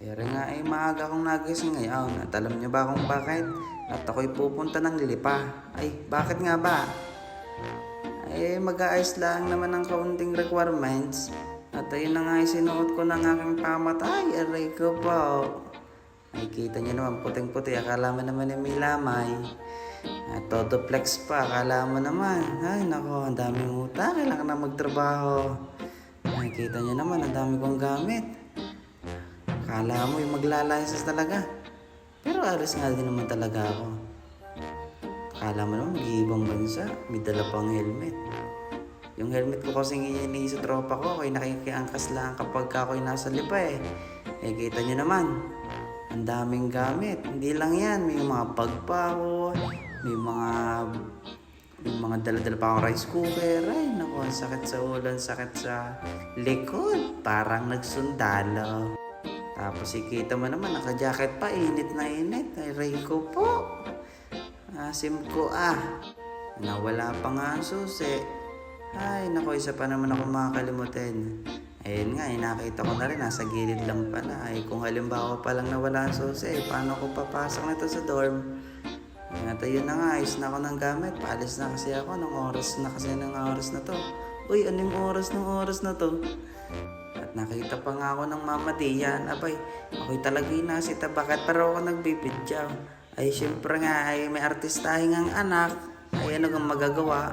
Pero nga maaga akong nagising ngayon at alam niyo ba kung bakit? At ako'y pupunta ng Lilipa. Ay, bakit nga ba? Mag-aayos lang naman ng kaunting requirements. At ayun na nga sinuot ko ng aking pamatay. Aray ko po. Ay, kita niyo naman puting-puti. Akala mo naman may lamay. At todo flex pa. Akala mo naman. Ay, nako, ang daming utang. Kailangan na magtrabaho. Ay, kita niyo naman, ang dami kong gamit. Akala mo yung magla-license talaga. Pero alis nga din naman talaga ako. Akala mo naman mag-iibang bansa. May dala pang helmet. Yung helmet ko kasing ini sa tropa ko. Ako'y nakikiangkas lang kapag ako'y nasa lipa eh. Kita nyo naman. Ang daming gamit. Hindi lang yan. May mga bag pa ako. May mga dala-dala pa akong rice cooker. Ay naku, ang sakit sa ulo, ang sakit sa likod. Parang nagsundalo. Tapos ikita mo naman, naka-jacket pa, init na init. Ay, ray ko po. Asim ko Nawala pa nga ang susi. Ay, naku, isa pa naman ako makakalimutin. Ayun nga, nakita ko na rin, nasa gilid lang pala. Ay, kung halimbawa pa lang nawala ang susi, paano ko papasok nito sa dorm? At ayun na nga, ayos na ako ng gamit. Paalis na kasi ako ng oras na to. Uy, anong oras na to? Nakita pa nga ako ng mama Dian. Abay, ako'y talagay nasita. Bakit pero ako nagbibidyaw? Ay, syempre nga, ay may artistahing ang anak. Ay, ano kang magagawa?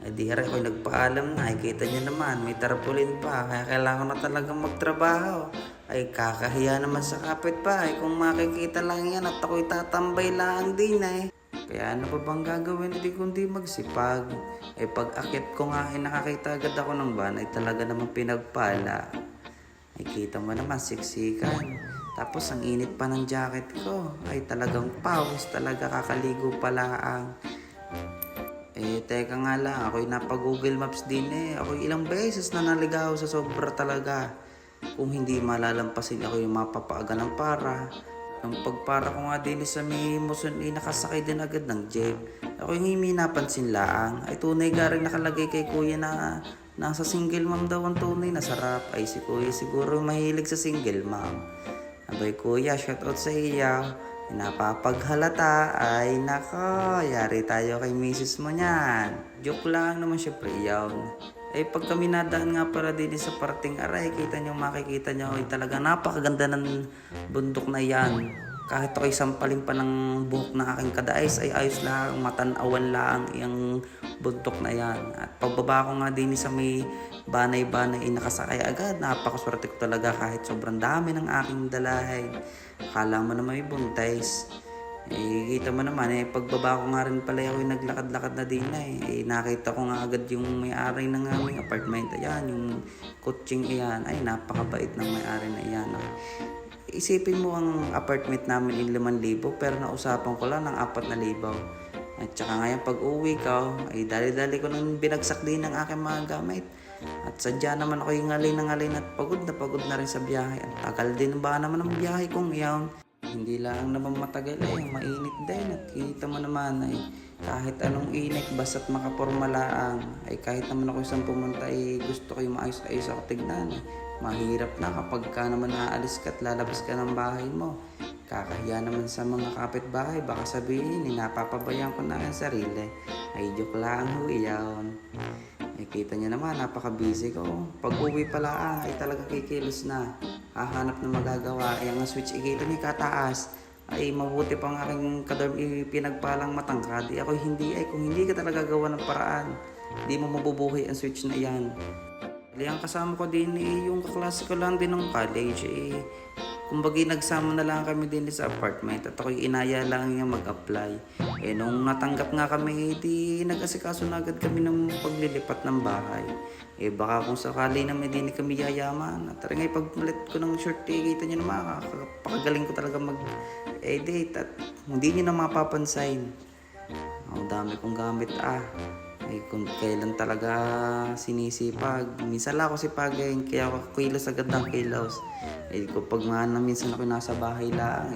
Ay, di rin ako'y nagpaalam na. Ay, kita niya naman, may tarpaulin pa. Kaya kailangan na talagang magtrabaho. Ay, kakahiya naman sa kapitbahay. Kung makikita lang yan at ako'y tatambay lang din Kaya ano pa bang gagawin? Hindi kundi magsipag. Pag akit ko nga nakakita agad ako ng van ay talaga namang pinagpala. Ay kita mo naman siksikan. Tapos ang init pa ng jacket ko. Ay talagang pawis talaga, kakaligo pala ang. Teka nga lang, ako'y napag-Google Maps din Ako'y ilang beses na naligaw sa sobra talaga. Kung hindi malalampasin ako yung mapapaaga ng para. Nung pagpara ko nga din sa may Muson, nakasakay din agad ng jeep. Ako yung hindi napansin lang. Ay tunay garing nakalagay kay kuya na nasa single mom daw ang tunay na sarap. Ay si kuya siguro mahilig sa single mom. Abay kuya, shoutout sa iya. Napapaghalata. Ay nako, yari tayo kay misis mo niyan. Joke lang naman syempre iyaw. Pag kami nadaan nga para din sa parting aray, makikita nyo, ay talaga napakaganda ng bundok na yan. Kahit ako'y sampalin pa ng buhok ng aking kadays, ay ayos lang, matanawan lang yung bundok na yan. At pagbaba ko nga din sa may banay-banay, nakasakay agad. Napakaswerte ko talaga kahit sobrang dami ng aking dalahin. Akala mo na may buntays. Kita mo naman pagbaba ko nga rin pala ako naglakad-lakad na din nakita ko nga agad yung may-ari ng aming apartment. Ayan, yung kutsing iyan. Ay, napakabait ng may-ari na iyan. Isipin mo ang apartment namin in 5,000 pero nausapan ko lang ng 4,000. At saka ngayon pag uwi ko, ay dali-dali ko nang binagsak din ng aking mga gamit. At sadya naman ako yung ngalay at pagod na rin sa biyahe. Ang tagal din ba naman ang biyahe kong iyan. Hindi lang naman matagal mainit din at kita mo naman kahit anong init basta't makaporma lang kahit naman ako isang pumunta gusto ko yung maayos-ayos ako tignan mahirap na kapag ka naman aalis ka at lalabas ka ng bahay mo. Kakahiya naman sa mga kapitbahay, baka sabihin napapabayaan ko na ang sarili. Ay joke lang iyon. Kita niyo naman, napaka-busy ko. Pag uwi pala ay talaga kikilos na. Hahanap na magagawa. Ang switch ikita niyo kataas. Ay mabuti pang aking kadorm pinagpalang matangkad. Ako hindi kung hindi ka talaga gawa ng paraan, hindi mo mabubuhay ang switch na iyan. Ang kasama ko din yung kaklase ko lang din ng college kumbaga nagsama na lang kami din sa apartment at ako'y inaya lang niya mag-apply. Nung natanggap nga kami, nag-asikaso na agad kami ng paglilipat ng bahay. Baka kung sakali naman din kami yayaman. At rin pagpalit ko ng short kita nyo naman, pakagaling ko talaga mag-edit at hindi nyo na mapapansin. Ang dami kong gamit kung kailan talaga sinisipag. Minsan lang ako sipagin, kaya ako kilos agad ng kilos. Kapag minsan ako nasa bahay lang,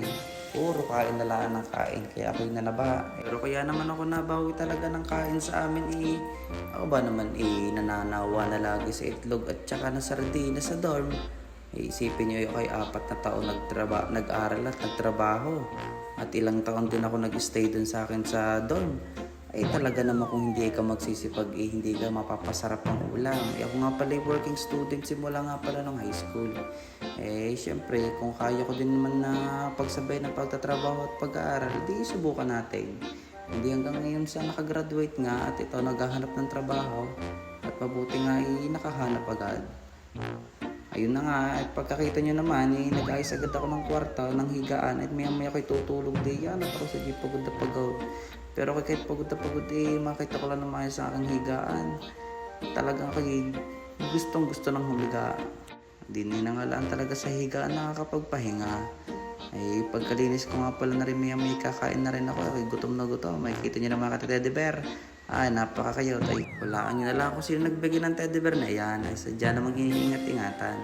puro kain na lang ng kain, kaya ako'y nalaba. Pero kaya naman ako nabawi talaga ng kain sa amin ako ba naman nananawa na lagi sa itlog at saka na sardina sa dorm. Isipin nyo yung kay 4 na taon nag-aral at nagtrabaho. At ilang taon din ako nag-stay dun sa akin sa dorm. Ay talaga naman kung hindi ka magsisipag, hindi ka mapapasarap ng ulam. Ako nga pala working student simula nga pala ng high school. Syempre, kung kaya ko din naman na pagsabay ng pagtatrabaho at pag-aaral, di subukan natin. Hindi hanggang ngayon sa nakagraduate nga at ito naghahanap ng trabaho at mabuti nga nakahanap agad. Ayun na nga, at pagkakita nyo naman, nag-ayos agad ako ng kwarto, ng higaan, at maya ako'y tutulog di yan, at ako sige pagod na pagod. Pero kahit pagod na pagod makita ko lang naman sa aking higaan. Talagang ako'y gustong gusto ng humiga. Hindi na nga lang talaga sa higaan nakakapagpahinga. Pagkalinis ko nga pala na rin may kakain na rin ako, gutom na gutom. Makikita nyo naman kati Teddy Bear. Napakakayot. Walaan nyo na lang kung sino nagbigay ng teddy bear na yan. Sadya namang hinihingat-ingatan.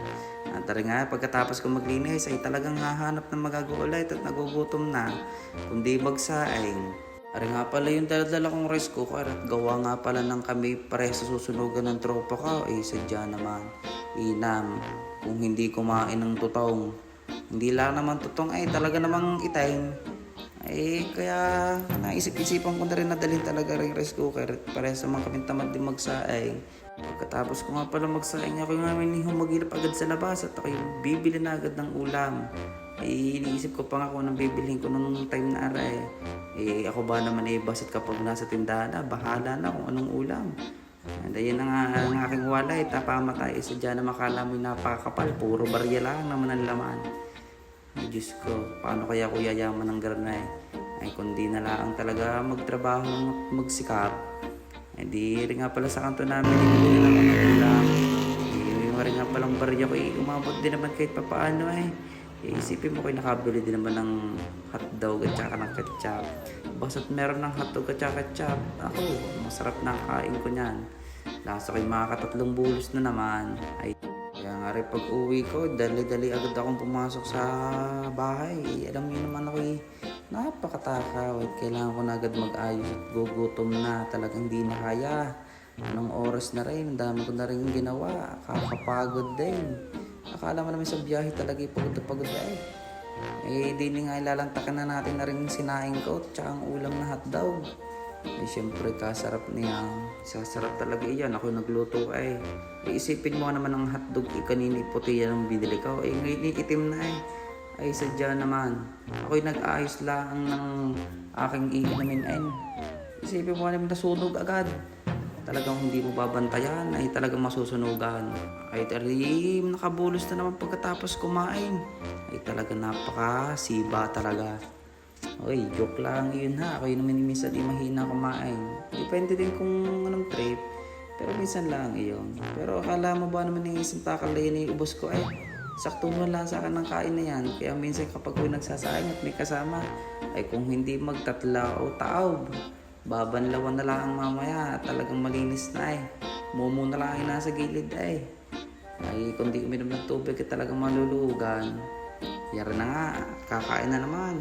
Tari nga, pagkatapos ko maglinis ay talagang hahanap ng magagulit at nagugutom na. Kundi magsaing. Ari nga pala yung dala kong rice cooker at gawa nga pala ng kami pareha sa susunugan ng tropa ko. Sadya naman. Inam. Kung hindi kumain ng tutong. Hindi lang naman tutong talaga namang itayin. Kaya naisip-isipan ko na rin na dalhin talaga rin rice cooker para sa mga kaming tamad din magsaing. Pagkatapos ko nga pala magsaing, ako nga may humagilap agad sa labas at ako bibili na agad ng ulam. Iniisip ko pa nga kung anong bibilhin ko nung time na aray. Ako ba naman basit kapag nasa tindahan na, bahala na kung anong ulam. Ayun na nga ang aking walay, tapamatay. Sadya na makala mo napakapal, puro barya lang naman ang laman. Diyos ko, paano kaya ako yayaman ng granay? Kundi na lang talaga magtrabaho ng magsikap. Di rin nga pala sa kanto namin, ibili na lang ng ulam. Yung rin nga palang barya ko, umabot din naman kahit papaano Isipin mo ko nakabili din naman ng hotdog at saka ng ketchup. Basta't meron ng hotdog at saka ketchup, ako, masarap na kain ko niyan. Lasa ko'y makakatatlong bulos na naman. Kaya nga rin pag uwi ko, dali-dali agad akong pumasok sa bahay. Alam niyo naman ako'y napakatakaw. Kailangan ko na agad mag-ayos at gugutom na. Talagang di na kaya. Anong oras na rin, ang dami ko na rin ginawa. Kakapagod din. Akala mo naman sa biyahe talaga pagod na pagod di nga ilalantakan na natin na rin sinaing ko at ang ulam na hotdog. Siyempre kasarap niya. Sasarap talaga iyan. Ako nagluto isipin mo naman ang hotdog kanini puti yan ang binili ko. Ngayon itim na sadya naman. Ako'y nag-ayos lang ng aking iinamin Isipin mo naman nasunog agad. Talagang hindi mo babantayan talagang masusunugan. Nakabulos na naman pagkatapos kumain. Talaga napakasiba talaga. Joke lang yun Ako yun naman minsan mahina kumain. Depende din kung anong trip. Pero minsan lang iyon. Pero akala mo ba naman yung isang takal na yun ubos ko saktuhan lang sa akin ng kain na yan. Kaya minsan kapag ko nagsasayang at may kasama kung hindi magtatla o taob, babanlawan na lang mamaya. Talagang malinis na Mumu na lang nasa gilid kung di uminom ng tubig talagang malulugan. Yara na nga, kakain na naman.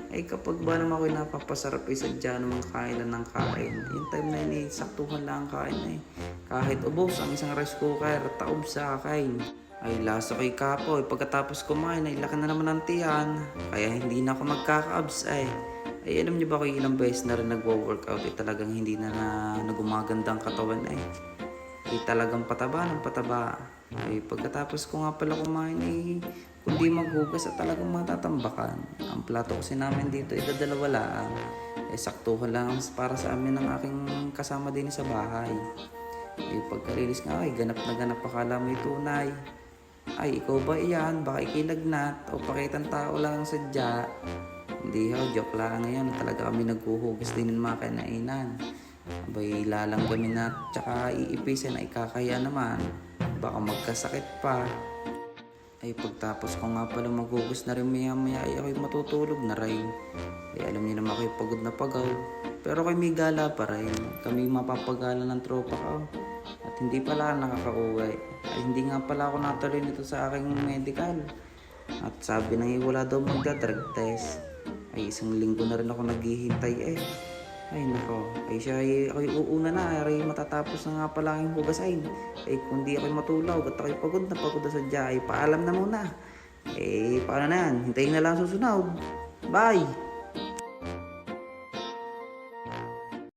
Kapag ba naman ako'y napapasarap sadya naman kain lang ng kain. Yung time na yun saktuhan lang ang kain Kahit ubos ang isang rice cooker, taob sa akin. Lasa ko'y kapoy. Pagkatapos kumain laki na naman ang tiyan. Kaya hindi na ako magkaka-abs alam niyo ba ako ilang beses na rin nagwo-workout talagang hindi na nagumaganda ang katawan talagang pataba ng pataba. Pagkatapos ko nga pala kumain kundi maghugas talagang matatambakan. Ang plato kasi namin dito dalawa lang. Saktuhan lang para sa amin ng aking kasama din sa bahay. Pagkalinis nga ganap na ganap akala mo tunay. Ikaw ba iyan? Baka ikilagnat o pakitang tao lang sadya. Hindi joke lang ngayon. Talaga kami naghuhugas din ng mga kinainan. Lalanggamin na tsaka iipisin ikakaya naman. Baka magkasakit pa. Pagtapos ko nga pala maghugas na rin maya ako'y matutulog na rin. Alam niyo naman ako'y pagod na pagod. Pero ako'y may gala pa rin. Kami mapapagala ng tropa ko. At hindi pala nakakauwi. Hindi nga pala ako natuloy nito sa aking medical. At sabi nang wala daw magda-drug test. 1 linggo na rin ako naghihintay Ay nako, ay siya ay ako'y uuna na, ay matatapos na nga pala aking hugasain. Ay kung di ako'y matulaw at ako'y pagod na sadya, ay paalam na muna. Eh paano na yan, hintayin na lang susunod. Bye!